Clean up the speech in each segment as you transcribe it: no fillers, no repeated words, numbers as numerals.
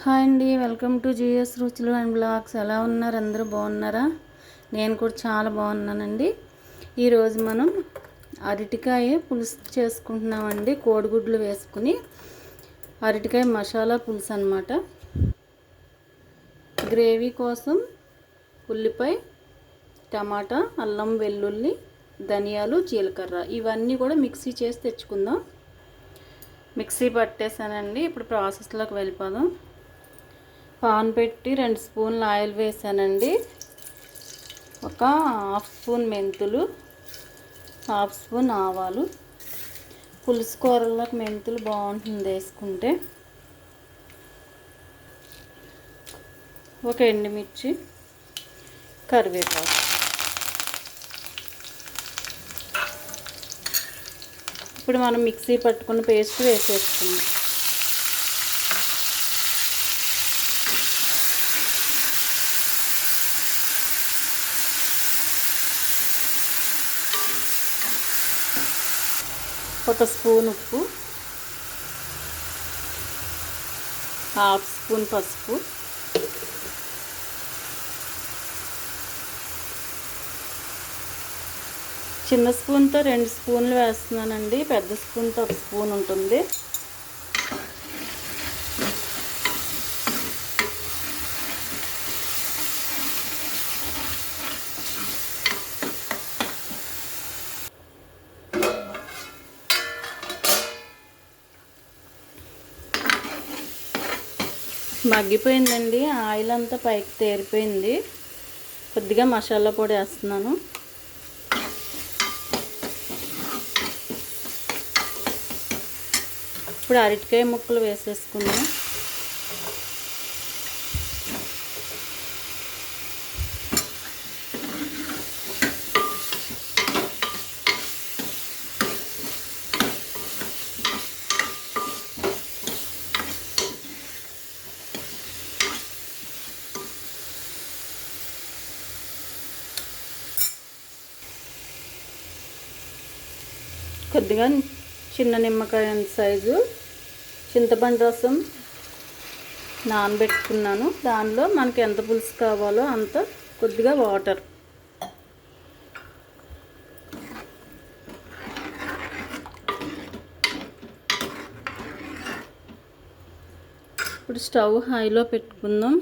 Hi అండి, welcome to GS రుచులు and blogs. ఎలా ఉన్నారు? అందరూ బాగున్నారా? నేను కూడా చాలా బాగున్నానండి. ఈరోజు మనం అరటికాయ పులుసు చేసుకుంటున్నామండి. కోడిగుడ్లు వేసుకుని అరటికాయ మసాలా పులుసు అన్నమాట. గ్రేవీ కోసం ఉల్లిపాయ, టమాటా, అల్లం వెల్లుల్లి, ధనియాలు, జీలకర్ర ఇవన్నీ కూడా మిక్సీ చేసి తెచ్చుకుందాం. మిక్సీ పట్టేసానండి. ఇప్పుడు ప్రాసెస్లోకి వెళ్ళిపోదాం. పాన్ పెట్టి 2 స్పూన్లు ఆయిల్ వేసానండి. ఒక హాఫ్ స్పూన్ మెంతులు, హాఫ్ స్పూన్ ఆవాలు. పులుసు కూరల్లోకి మెంతులు బాగుంటుంది వేసుకుంటే. ఒక ఎండుమిర్చి, కరివేపాకు. ఇప్పుడు మనం మిక్సీ పట్టుకున్న పేస్ట్ వేసేసుకుందాం. ఒక స్పూన్ ఉప్పు, హాఫ్ స్పూన్ పసుపు, చిన్న స్పూన్తో 2 స్పూన్లు వేస్తున్నానండి. పెద్ద స్పూన్తో 1 స్పూన్ ఉంటుంది. మగ్గిపోయిందండి. ఆయిల్ అంతా పైకి తేరిపోయింది. కొద్దిగా మసాలా పొడి వేస్తున్నాను. ఇప్పుడు అరటికాయ ముక్కలు వేసేసుకుందాం. కొద్దిగా చిన్న నిమ్మకాయ సైజు చింతపండు రసం నానబెట్టుకున్నాను. దానిలో మనకి ఎంత పులుసు కావాలో అంత కొద్దిగా వాటర్. ఇప్పుడు స్టవ్ హైలో పెట్టుకుందాం.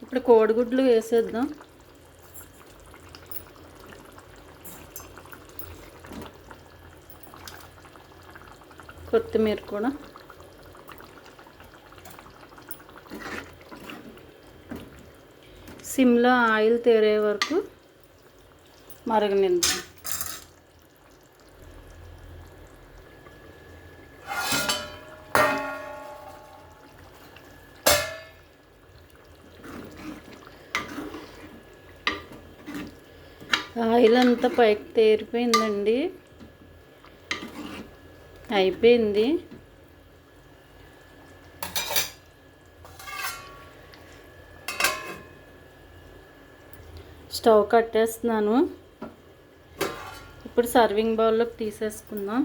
ఇప్పుడు కోడిగుడ్లు వేసేద్దాం. కొత్తిమీర కూడా. సిమ్లో ఆయిల్ తేరే వరకు మరగనిద్దాం. ఆయిల్ అంతా పైకి తేరిపోయిందండి. అయిపోయింది. స్టవ్ కట్టేస్తున్నాను. ఇప్పుడు సర్వింగ్ బౌల్లోకి తీసేసుకుందాం.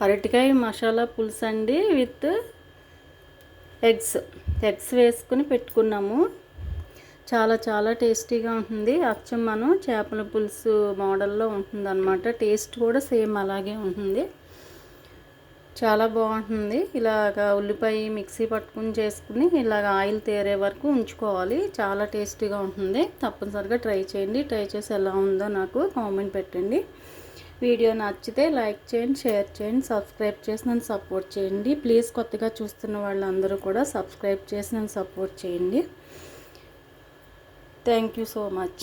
అరటికాయ మసాలా పులుసు అండి విత్ ఎగ్స్ వేసుకుని పెట్టుకున్నాము. చాలా చాలా టేస్టీగా ఉంటుంది. అచ్చం మనం చేపల పులుసు మోడల్లో ఉంటుంది అన్నమాట. టేస్ట్ కూడా సేమ్ అలాగే ఉంటుంది. చాలా బాగుంటుంది. ఇలాగ ఉల్లిపాయ మిక్సీ పట్టుకుని చేసుకుని ఇలాగ ఆయిల్ తేరే వరకు ఉంచుకోవాలి. చాలా టేస్టీగా ఉంటుంది. తప్పనిసరిగా ట్రై చేయండి. ట్రై చేసి ఎలా ఉందో నాకు కామెంట్ పెట్టండి. వీడియో నచ్చితే లైక్ చేయండి, షేర్ చేయండి, సబ్స్క్రైబ్ చేసి నన్ను సపోర్ట్ చేయండి. ప్లీజ్ కొత్తగా చూస్తున్న వాళ్ళందరూ కూడా సబ్స్క్రైబ్ చేసి నన్ను సపోర్ట్ చేయండి. Thank you so much.